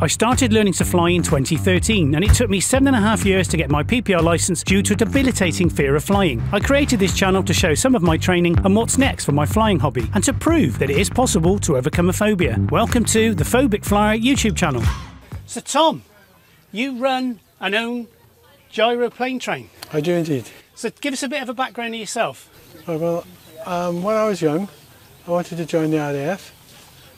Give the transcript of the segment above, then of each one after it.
I started learning to fly in 2013 and it took me 7.5 years to get my PPR licence due to a debilitating fear of flying. I created this channel to show some of my training and what's next for my flying hobby and to prove that it is possible to overcome a phobia. Welcome to the Phobic Flyer YouTube channel. So Tom, you run and own GyroPlaneTrain. I do indeed. So give us a bit of a background of yourself. Well, when I was young, I wanted to join the RAF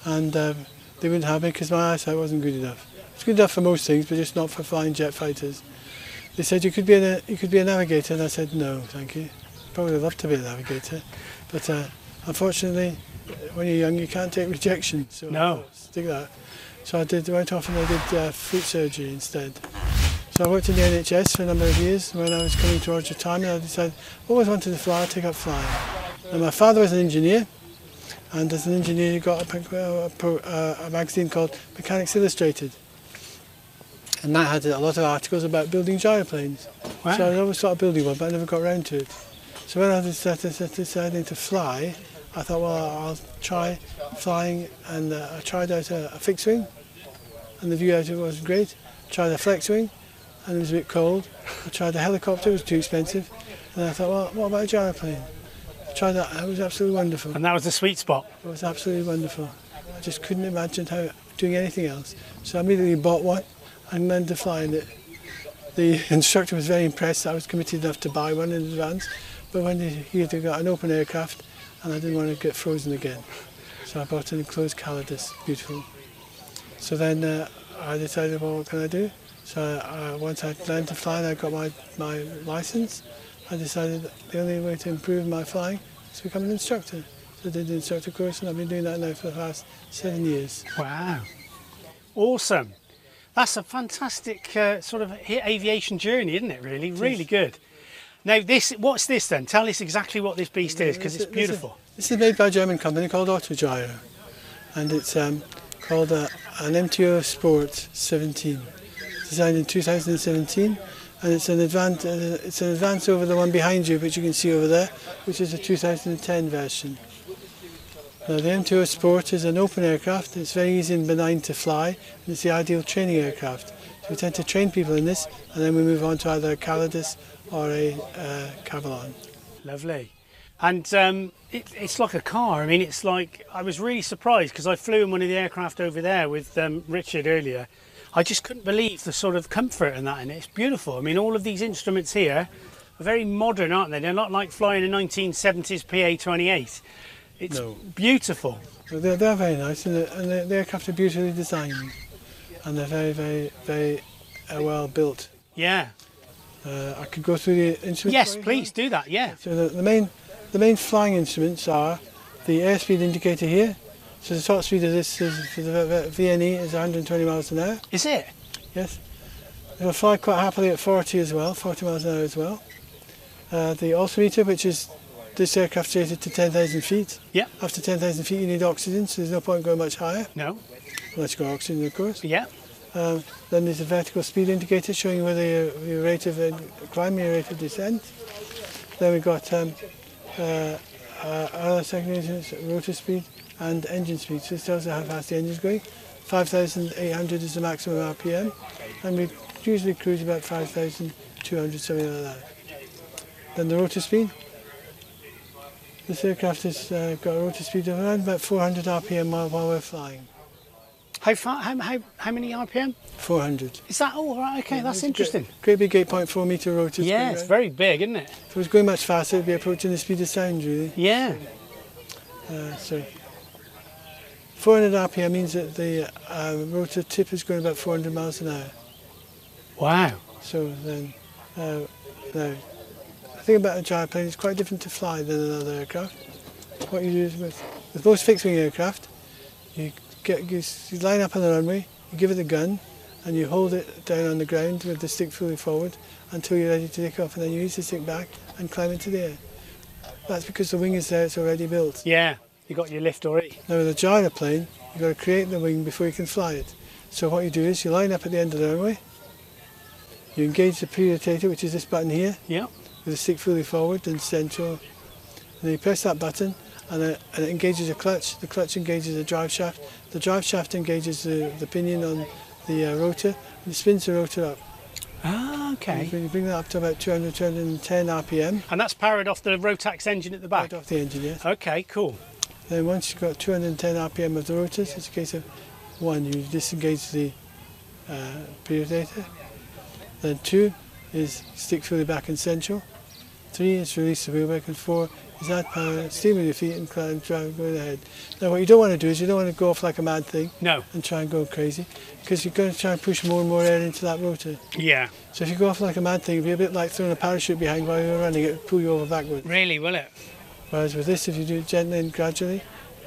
and they wouldn't have me because my eyesight wasn't good enough. It's good enough for most things, but just not for flying jet fighters. They said you could be a navigator, and I said no, thank you. Probably would love to be a navigator, but unfortunately, when you're young, you can't take rejection. So no, stick that. So I went off and I did foot surgery instead. So I worked in the NHS for a number of years. When I was coming towards retirement, I decided I always wanted to fly. I'd take up flying. And my father was an engineer. And as an engineer, he got a magazine called Mechanics Illustrated. And that had a lot of articles about building gyroplanes. Wow. So I always thought of building one, but I never got around to it. So when I decided to fly, I thought, well, I'll try flying. And I tried out a fixed wing, and the view out of it wasn't great. Tried a flex wing, and it was a bit cold. I tried a helicopter, it was too expensive. And I thought, well, what about a gyroplane? Tried that, it was absolutely wonderful. And that was the sweet spot? It was absolutely wonderful. I just couldn't imagine doing anything else. So I immediately bought one and learned to fly in it. The instructor was very impressed that I was committed enough to buy one in advance, but when he had got an open aircraft and I didn't want to get frozen again. So I bought an enclosed Calidus, beautiful. So then I decided, well, what can I do? So once I learned to fly and I got my licence, I decided that the only way to improve my flying is to become an instructor. So I did the instructor course and I've been doing that now for the past 7 years. Wow. Awesome. That's a fantastic sort of aviation journey, isn't it, really? Really good. Now, what's this then? Tell us exactly what this beast is, because it's beautiful. This is made by a German company called Autogyro. And it's called an MTO-Sport 17. Designed in 2017. And it's an advance over the one behind you, which you can see over there, which is a 2010 version. Now the MTO-Sport is an open aircraft. It's very easy and benign to fly, and it's the ideal training aircraft. So we tend to train people in this, and then we move on to either a Calidus or a Cavalon. Lovely. And it's like a car. I mean, it's like, I was really surprised because I flew in one of the aircraft over there with Richard earlier. I just couldn't believe the sort of comfort in that, and it's beautiful. I mean, all of these instruments here are very modern, aren't they? They're not like flying a 1970s PA-28. It's beautiful. They're very nice, and the aircraft are beautifully designed, and they're very, very, very well built. Yeah. I could go through the instruments. Yes, please do that. Yeah. So the main flying instruments are the airspeed indicator here. So the top speed of this is, for the VNE is 120 miles an hour. Is it? Yes. It will fly quite happily at 40 as well, 40 miles an hour as well. The altimeter, which is this aircraft rated to 10,000 feet. Yeah. After 10,000 feet you need oxygen, so there's no point going much higher. No. Unless you've got oxygen, of course. Yeah. Then there's a vertical speed indicator showing whether your rate of climb, your rate of descent. Then we've got other secondary rotor speed and engine speed. So this tells you how fast the engine's going. 5,800 is the maximum RPM, and we usually cruise about 5,200, something like that. Then the rotor speed. This aircraft has got a rotor speed of around about 400 RPM while we're flying. How many RPM? 400. Is that all right? Okay, yeah, that's interesting. Great big 8.4 metre rotor. Yeah, it's very big, isn't it? If it was going much faster, it'd be approaching the speed of sound, really. Yeah. So 400 RPM means that the rotor tip is going about 400 miles an hour. Wow. So then, now, the thing about a gyroplane, it's quite different to fly than another aircraft. What you do is with most fixed-wing aircraft, you line up on the runway, you give it a gun, and you hold it down on the ground with the stick fully forward until you're ready to take off, and then you use the stick back and climb into the air. That's because the wing is there, it's already built. Yeah, you got your lift already. Now with a gyroplane, you've got to create the wing before you can fly it. So what you do is you line up at the end of the runway, you engage the pre-rotator, which is this button here, with the stick fully forward and central, and then you press that button, and it engages a clutch. The clutch engages the drive shaft engages the pinion on the rotor, and it spins the rotor up. Ah, okay. You bring that up to about 200, 210 RPM. And that's powered off the Rotax engine at the back? Right off the engine, yes. Okay, cool. Then once you've got 210 RPM of the rotors, it's a case of 1, you disengage the pre-rotator. Then 2 is stick fully back and central. 3 is release the wheel brake, and 4 is add power, steer with your feet and climb, drive, going ahead. Now what you don't want to do is you don't want to go off like a mad thing. No. And try and go crazy, because you're going to try and push more and more air into that rotor. Yeah. So if you go off like a mad thing, it'll be a bit like throwing a parachute behind while you're running, it'll pull you over backwards. Really, will it? Whereas with this, if you do it gently and gradually,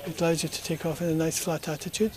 it allows you to take off in a nice flat attitude.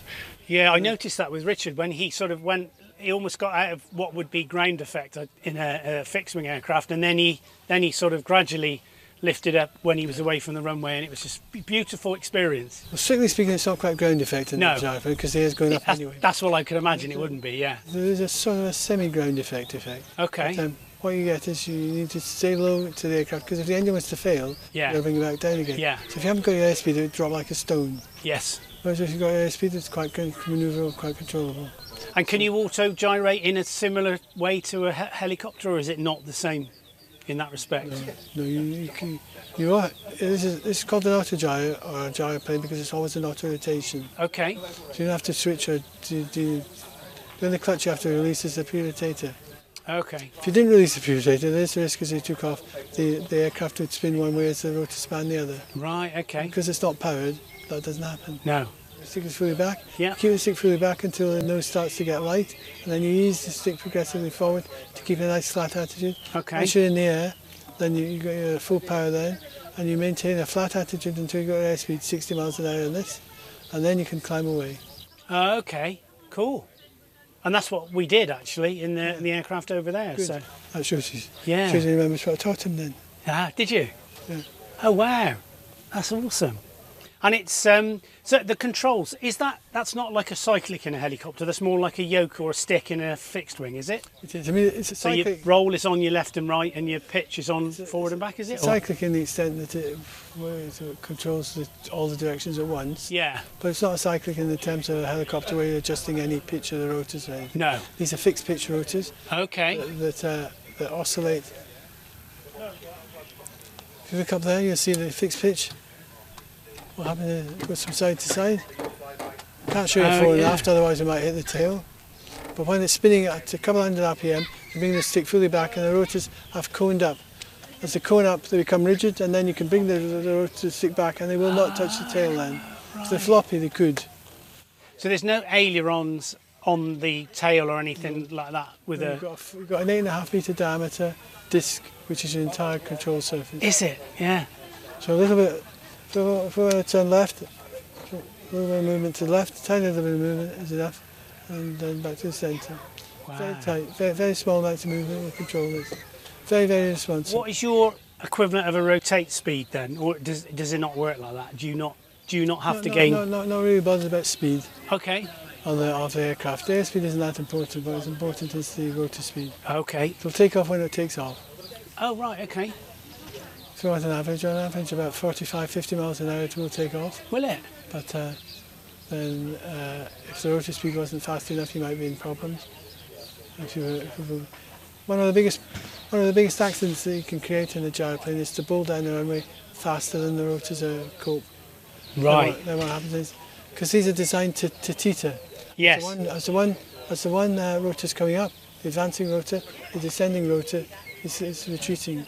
Yeah, I noticed that with Richard when he sort of went, he almost got out of what would be ground effect in a fixed wing aircraft, and then he sort of gradually lifted up when he was away from the runway, and it was just a beautiful experience. Well, strictly speaking, it's not quite ground effect in the gyroplane, because the air's going up anyway. That's what I could imagine it wouldn't be, yeah. There is a sort of a semi-ground effect. Okay. But, what you get is you need to stay low to the aircraft, because if the engine was to fail, you'll bring it back down again. Yeah. So if you haven't got your airspeed, it would drop like a stone. Yes. Whereas if you've got your airspeed, it's quite manoeuvrable, quite controllable. And can you auto gyrate in a similar way to a helicopter, or is it not the same in that respect? No, you can. This is called an auto gyro or a gyroplane because it's always an auto rotation. Okay. So you don't have to switch or the only clutch you have to release is the pre-rotator. Okay. If you didn't release the pre-rotator, there's the risk as you took off, the aircraft would spin one way as the rotor span the other. Right. Okay. Because it's not powered, that doesn't happen. No. The stick is fully back. Yeah. Keep the stick fully back until the nose starts to get light, and then you ease the stick progressively forward to keep a nice flat attitude. Okay. Once you're in the air, then you got your full power then, and you maintain a flat attitude until you got your airspeed 60 miles an hour on this, and then you can climb away. Okay. Cool. And that's what we did actually in the aircraft over there. Good. So that shows you. Yeah. Shows you remembers what I taught him then. Ah, did you? Yeah. Oh wow, that's awesome. And it's so the controls, that's not like a cyclic in a helicopter, that's more like a yoke or a stick in a fixed wing, is it? It is. I mean, it's a cyclic. So your roll is on your left and right and your pitch is on forward and back, is it? It's cyclic in the extent that it controls all the directions at once. Yeah. But it's not a cyclic in the terms of a helicopter where you're adjusting any pitch of the rotors or anything. No. These are fixed pitch rotors. Okay. That oscillate. If you look up there, you'll see the fixed pitch. What happened is it goes from side to side. Can't show you forward and aft, otherwise we might hit the tail. But when it's spinning at a couple hundred RPM, you bring the stick fully back and the rotors have coned up. As they cone up, they become rigid, and then you can bring the rotor stick back and they will not touch the tail then. Right. If they're floppy, they could. So there's no ailerons on the tail or anything like that? We've got an 8.5 metre diameter disc, which is your entire control surface. Is it? Yeah. So a little bit. If we want to turn left, a little bit of movement to the left, a tiny little bit of movement is enough, and then back to the centre. Wow. Very tight, very small amounts of movement with control this. Very, very responsive. What is your equivalent of a rotate speed then, or does it not work like that? Do you not have to gain? Not really bothered about speed. Okay. Of the aircraft. The airspeed isn't that important, but what's important is the rotor speed. Okay. It'll take off when it takes off. Oh right, okay. If you want an average, about 45, 50 miles an hour it will take off. Will it? But then if the rotor speed wasn't fast enough, you might be in problems. One of the biggest accidents that you can create in a gyroplane is to bull down the runway faster than the rotors cope. Right. Then what happens is, because these are designed to teeter. Yes. As the one rotor's coming up, the advancing rotor, the descending rotor is retreating.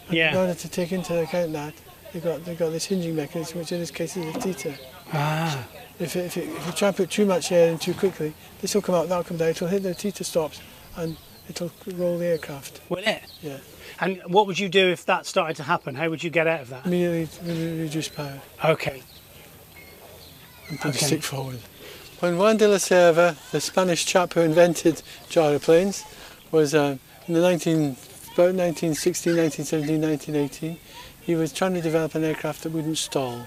And Yeah. in order to take into account that, they've got this hinging mechanism, which in this case is a teeter. Ah. If you try and put too much air in too quickly, this will come up, that'll come down, it'll hit the teeter stops, and it'll roll the aircraft. Will it? Yeah. And what would you do if that started to happen? How would you get out of that? Immediately reduce power Okay. and put the stick forward. When Juan de la Cerva, the Spanish chap who invented gyroplanes, was in about 1916, 1917, 1918, he was trying to develop an aircraft that wouldn't stall.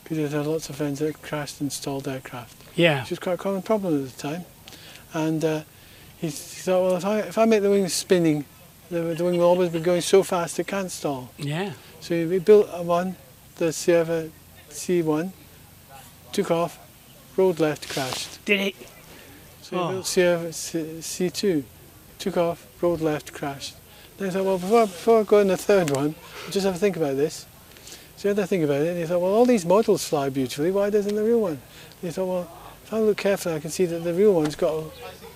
Because he had lots of friends that crashed and stalled aircraft. Yeah. Which was quite a common problem at the time. And he thought, well, if I make the wings spinning, the wing will always be going so fast it can't stall. Yeah. So he built the Cerva C1, took off, rolled left, crashed. Did it? So I built C2, took off, rolled left, crashed. Then I thought, well, before I go in the third one, I'll just have a think about this. So I had to think about it, and he thought, well, all these models fly beautifully, why doesn't the real one? And he thought, well, if I look carefully, I can see that the real one's got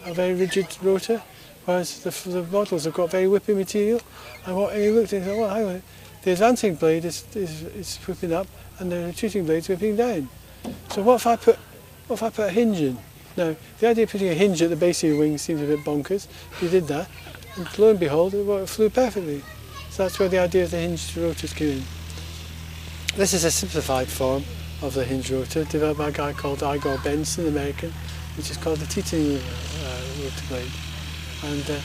a very rigid rotor, whereas the models have got very whippy material. And he looked and he thought, well, hang on, the advancing blade is whipping up, and the retreating blade's whipping down. So what if I put a hinge in? Now, the idea of putting a hinge at the base of your wing seems a bit bonkers. He did that, and lo and behold, it flew perfectly. So that's where the idea of the hinged rotors came in. This is a simplified form of the hinge rotor, developed by a guy called Igor Benson, American, which is called the teetering rotor blade. And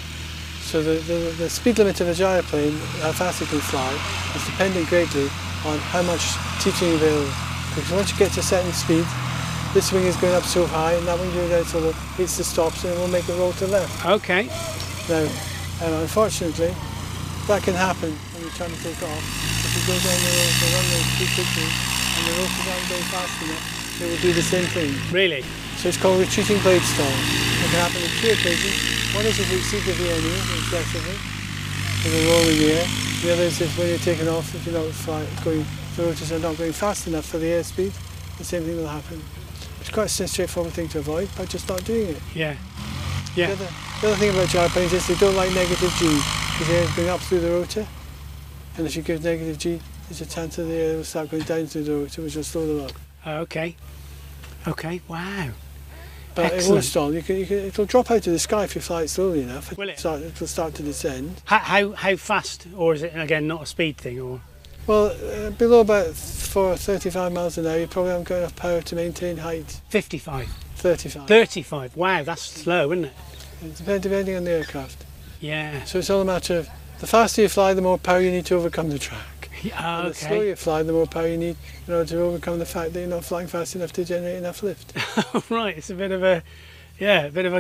so the speed limit of a gyroplane, how fast it can fly, is dependent greatly on how much teetering available. Because once you get to a certain speed, this wing is going up so high, and that wing goes down so it hits the stops, and it will make it roll to the left. Okay. Now, unfortunately, that can happen when you're trying to take off. If you go down the runway too quickly and the rotors aren't going fast enough, it will do the same thing. Really? So it's called retreating blade stall. It can happen on two occasions. One is if you exceed the VNE excessively, with a roll in the air. The other is if when you're taking off, if you're not the rotors are not going fast enough for the airspeed, the same thing will happen. It's quite a straightforward thing to avoid by just not doing it. Yeah. Yeah. The other thing about gyroplanes is they don't like negative G, because the air is going up through the rotor. And if you give negative G, there's a chance that the air will start going down through the rotor, which will slow them up. Okay. Okay, wow. But excellent. It won't stall. It'll drop out of the sky if you fly it slowly enough. Will it? It'll start to descend. How fast, or is it, again, not a speed thing? Or Well, below about 35 miles an hour, you probably haven't got enough power to maintain height. 55? 35. 35, wow, that's slow, isn't it? Depending on the aircraft. Yeah. So it's all a matter of, the faster you fly, the more power you need to overcome the track. Yeah, And the slower you fly, the more power you need in order to overcome the fact that you're not flying fast enough to generate enough lift. Right, it's a bit of a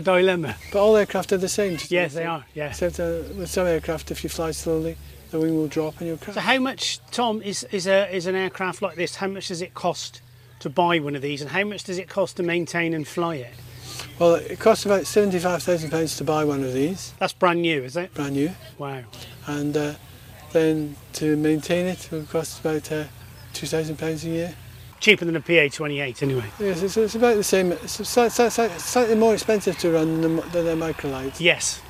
dilemma. But all aircraft are the same. Yes, they are, yeah. Except with some aircraft, if you fly slowly, the wing will drop and you'll crash. So how much, Tom, is an aircraft like this, how much does it cost to buy one of these, and how much does it cost to maintain and fly it? Well, it costs about £75,000 to buy one of these. That's brand new, is it? Brand new. Wow. And then to maintain it will cost about £2,000 a year. Cheaper than a PA-28 anyway. Yes, it's about the same. It's slightly more expensive to run than a microlight. Yes.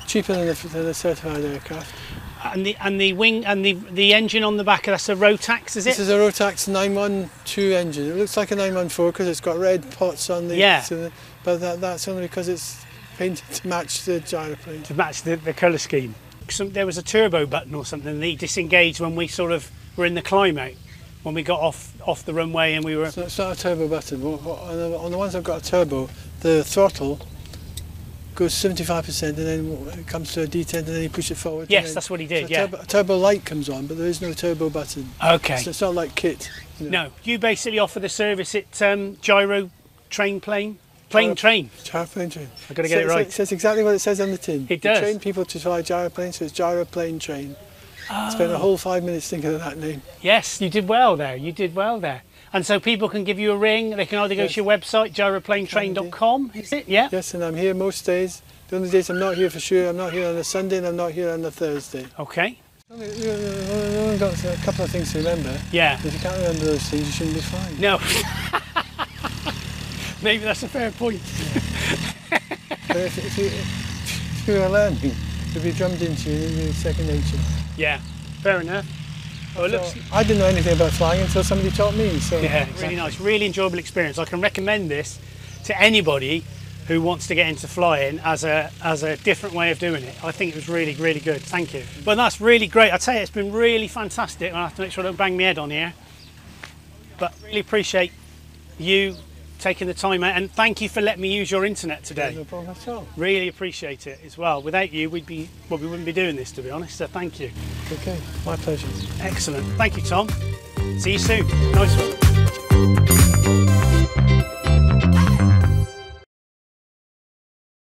Cheaper than a certified aircraft. And the wing and the engine on the back, that's a Rotax, is it? This is a Rotax 912 engine. It looks like a 914 because it's got red pots on the... Yeah. But that's only because it's painted to match the gyroplane. To match the colour scheme. There was a turbo button or something that disengaged when we sort of were in the climb out, when we got off the runway and we were... It's not a turbo button. On the ones I've got a turbo, the throttle goes 75% and then it comes to a detent and then you push it forward. Yes, that's what he did, so a turbo light comes on, but there is no turbo button. Okay. So it's not like kit. You know. No, you basically offer the service at GyroPlaneTrain. Train. GyroPlaneTrain. I've got to get it right. It says exactly what it says on the tin. It does. You train people to fly gyroplanes, so it's GyroPlaneTrain. Oh. Spent a whole 5 minutes thinking of that name. Yes, you did well there. You did well there. And so people can give you a ring. They can either go to your website, gyroplanetrain.com, is it? Yeah. Yes, and I'm here most days. The only days I'm not here for sure, I'm not here on a Sunday and I'm not here on a Thursday. Okay. We've only got a couple of things to remember. Yeah. If you can't remember those things, you shouldn't be flying. No. Maybe that's a fair point. But if you were learning, it'd be drummed into you, it'd be second nature. Yeah, fair enough. Oh, so I didn't know anything about flying until somebody taught me. So yeah, really nice, really enjoyable experience. I can recommend this to anybody who wants to get into flying as a different way of doing it. I think it was really, really good. Thank you. Well, that's really great. I tell you, it's been really fantastic. I'll have to make sure I don't bang my head on here. But really appreciate you taking the time out, and thank you for letting me use your internet today. No problem at all. Really appreciate it as well. Without you, we wouldn't be doing this, to be honest. So thank you. Okay, my pleasure. Excellent. Thank you, Tom. See you soon. Nice one.